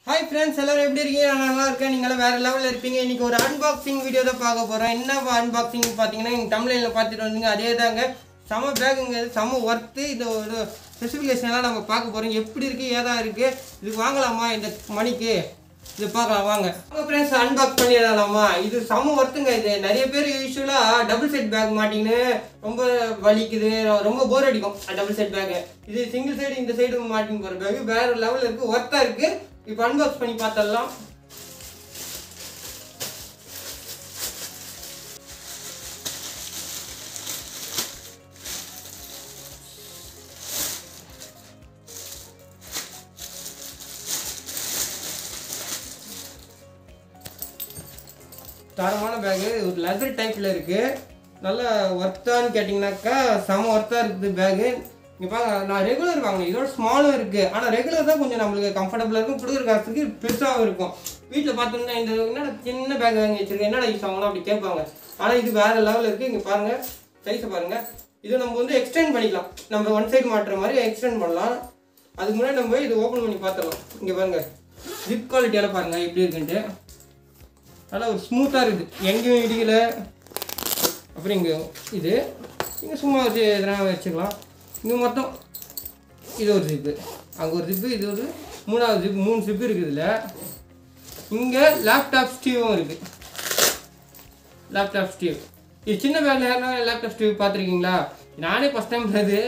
Hi friends, எல்லாரும் எப்படி இருக்கீங்க? நான் நல்லா இருக்கேன். நீங்க எல்லாம் வேற லெவல்ல இருப்பீங்க. இன்னைக்கு ஒரு அன்பாக்சிங் வீடியோ தான் பார்க்க போறோம். என்ன அன்பாக்சிங் பாத்தீங்கன்னா நீங்க thumbnail-ல பார்த்துட்டு வந்தீங்க. அதேதாங்க. சம பேக்குங்க, சம வர்த். இது ஒரு ஸ்பெசிஃபிகேஷன் எல்லாம் நம்ம பார்க்க போறோம். எப்படி இருக்கு, ஏதா இருக்கு, இது வாங்கலாமா இந்த மணிக்கு, இது பார்க்கலாம் வாங்க. ஃப்ரெண்ட்ஸ் அன்பாக்ஸ் பண்ணிடலாமா? இது சம வர்த்துங்க. இது நிறைய பேர் யூஸ்வலா டபுள் செட் பேக் மாட்டிங்கன்னு ரொம்ப வலிக்குது, ரொம்ப போர் அடிக்கும் டபுள் செட் பேக். இது சிங்கிள் சைடு இந்த சைடு மாட்டிங் போகிற பேக் வேற லெவலில் இருக்குது, ஒர்த்தாக இருக்குது. இப்போ அன்பாக்ஸ் பண்ணி பார்த்தரலாம். தரமான பேகு, ஒரு லெதர் டைப்பில் இருக்குது. நல்ல ஒர்த்தான்னு கேட்டிங்கனாக்கா செம ஒர்த்தாக இருக்குது பேகு. இங்கே பாருங்க, நான் ரெகுலர் வாங்கினேன். இதோட ஸ்மாலும் இருக்குது, ஆனால் ரெகுலர் தான் கொஞ்சம் நம்மளுக்கு கம்ஃபர்டபுளாக இருக்கும், கொடுக்குற காசுக்கு பெருசாகவும் இருக்கும். வீட்டில் பார்த்தோம்னா இந்த என்னடா சின்ன பேக் வாங்கி வச்சுருக்கேன், என்னடா யூஸ் ஆகணும் அப்படி கேட்பாங்க. ஆனால் இது வேறு லெவலில் இருக்குது. இங்கே பாருங்கள், சைஸை பாருங்கள். இது நம்ம வந்து எக்ஸ்டெண்ட் பண்ணிக்கலாம், நம்ம ஒன் சைடு மாட்டுற மாதிரி எக்ஸ்டெண்ட் பண்ணலாம். அதுக்கு முன்னாடி நம்ம இது ஓப்பன் பண்ணி பார்த்துடலாம். இங்கே பாருங்கள், ஜிப் குவாலிட்டியெல்லாம் பாருங்கள் எப்படி இருக்குன்ட்டு. நல்லா ஒரு ஸ்மூத்தாக இருக்குது, எங்கேயும் இடிக்கலை. அப்புறம் இங்கே இது இங்கே சும்மா வச்சு எதனா வச்சுக்கலாம். இங்கே மொத்தம் இது ஒரு ஜிப்பு, அங்கே ஒரு ஜிப்பு, இது ஒரு மூணாவது ஜிப்பு, 3 ஜிப்பு இருக்குது இதில். இங்கே லேப்டாப் ஸ்டீவும் இருக்குது, லேப்டாப் ஸ்டீவ். இது சின்ன பேக்கில் யாருன்னா லேப்டாப் ஸ்டீவ் பார்த்துருக்கீங்களா? நானே ஃபஸ்ட் டைம் அது.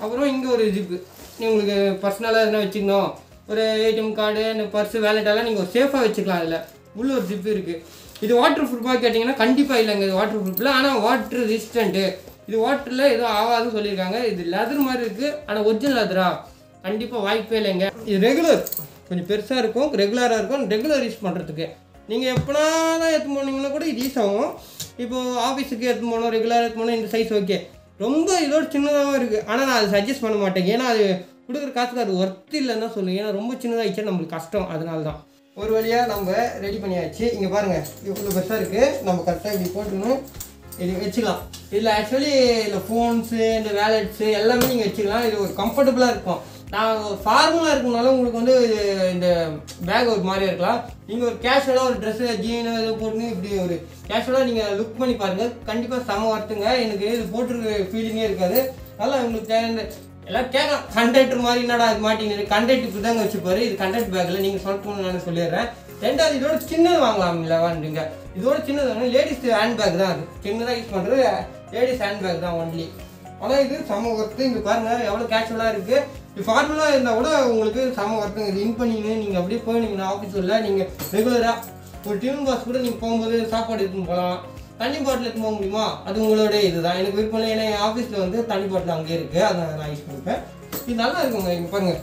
அப்புறம் இங்கே ஒரு ஜிப்பு, உங்களுக்கு பர்சனலாக எதனா வச்சுக்கணும், ஒரு ஏடிஎம் கார்டு, இந்த பர்ஸு, வேலெட்டெல்லாம் நீங்கள் ஒரு சேஃபாக வச்சுக்கலாம். அதில் உள்ள ஒரு ஜிப்பு இருக்குது. இது வாட்டர் ப்ரூஃபாக கேட்டிங்கன்னா கண்டிப்பாக இல்லைங்க, இது வாட்டர் ப்ரூஃபில். ஆனால் வாட்ரு ரெசிஸ்டண்ட்டு, இது வாட்டரில் எதுவும் ஆகாதுன்னு சொல்லியிருக்காங்க. இது லெதர் மாதிரி இருக்குது, ஆனால் ஒரிஜினல் லெதரா கண்டிப்பாக வாய்ப்பே இல்லைங்க. இது ரெகுலர், கொஞ்சம் பெருசாக இருக்கும், ரெகுலராக இருக்கும். ரெகுலர் யூஸ் பண்ணுறதுக்கு நீங்கள் எப்போனா தான் எடுத்து போனீங்கன்னா கூட இது யூஸ் ஆகும். இப்போது ஆஃபீஸுக்கு எடுத்து போகணும், ரெகுலராக எடுத்து போனால் இந்த சைஸ் ஓகே. ரொம்ப இதோட சின்னதாகவும் இருக்குது, ஆனால் நான் அதை சஜஸ்ட் பண்ண மாட்டேன். ஏன்னா அது கொடுக்குற காசுக்கு அது ஒர்த்து இல்லைன்னு தான் சொல்லுவேன். ஏன்னா ரொம்ப சின்னதாகிடுச்சா நம்மளுக்கு கஷ்டம், அதனால தான். ஒரு வழியாக நம்ம ரெடி பண்ணியாச்சு. இங்கே பாருங்கள், இவ்வளோ பெருசாக இருக்குது. நம்ம கரெக்டாக இப்படி போட்டுக்கணும், இது வச்சுக்கலாம். இதில் ஆக்சுவலி இதில் ஃபோன்ஸு, இந்த வேலெட்ஸு எல்லாமே நீங்கள் வச்சுக்கலாம். இது ஒரு கம்ஃபர்டபுளாக இருக்கும். நான் ஒரு ஃபார்மலாக இருக்கனால உங்களுக்கு வந்து இந்த பேக் ஒரு மாதிரியாக இருக்கலாம். நீங்கள் ஒரு கேஷுவலாக ஒரு ட்ரெஸ்ஸு, ஜீனு இது போட்டுன்னு இப்படி ஒரு கேஷுவலாக நீங்கள் லுக் பண்ணி பாருங்கள், கண்டிப்பாக செம வரத்துங்க. எனக்கு இது போட்டிருக்க ஃபீலிங்கே இருக்காது. நல்லா உங்களுக்கு தேவை. எல்லாம் கேட்கலாம், கண்டக்டர் மாதிரி என்னடா அது மாட்டிங்க, கண்டக்ட் இப்படி தாங்க வச்சுப்பாரு. இது கண்டக்ட் பேக்கில் நீங்கள் சொல்லணும்னு நான் சொல்லிடுறேன். ரெண்டாவது இதோட சின்னது வாங்கலாம் இல்லை வாங்குறீங்க, இதோட சின்னது வாங்க. லேடிஸ் ஹேண்ட் பேக் தான், அது சின்னதாக யூஸ் பண்ணுறது லேடிஸ் ஹேண்ட் பேக் தான் ஒன்லி. ஆனால் இது செம ஒர்த்து. இங்கே பாருங்கள் எவ்வளோ கேஷுவலாக இருக்குது. இது ஃபார்மலாக இருந்தால் கூட உங்களுக்கு செம ஒர்த்துங்க. இது இன் பண்ணின்னு நீங்கள் அப்படியே போனீங்கன்னா ஆஃபீஸில் நீங்கள் ரெகுலராக ஒரு டிஃபன் பாக்ஸ் கூட நீங்கள் போகும்போது சாப்பாடு எடுத்துன்னு போகலாம். தண்ணி பாட்டில் எடுத்து போக முடியுமா, அது உங்களோட இதுதான். எனக்கு விருப்பம் இல்லை, ஏன்னா என் ஆஃபீஸில் வந்து தண்ணி பாட்டில் அங்கேயே இருக்குது, அதை நான் யூஸ் பண்ணிப்பேன். இது நல்லா இருக்குங்க. இங்கே பாருங்கள்,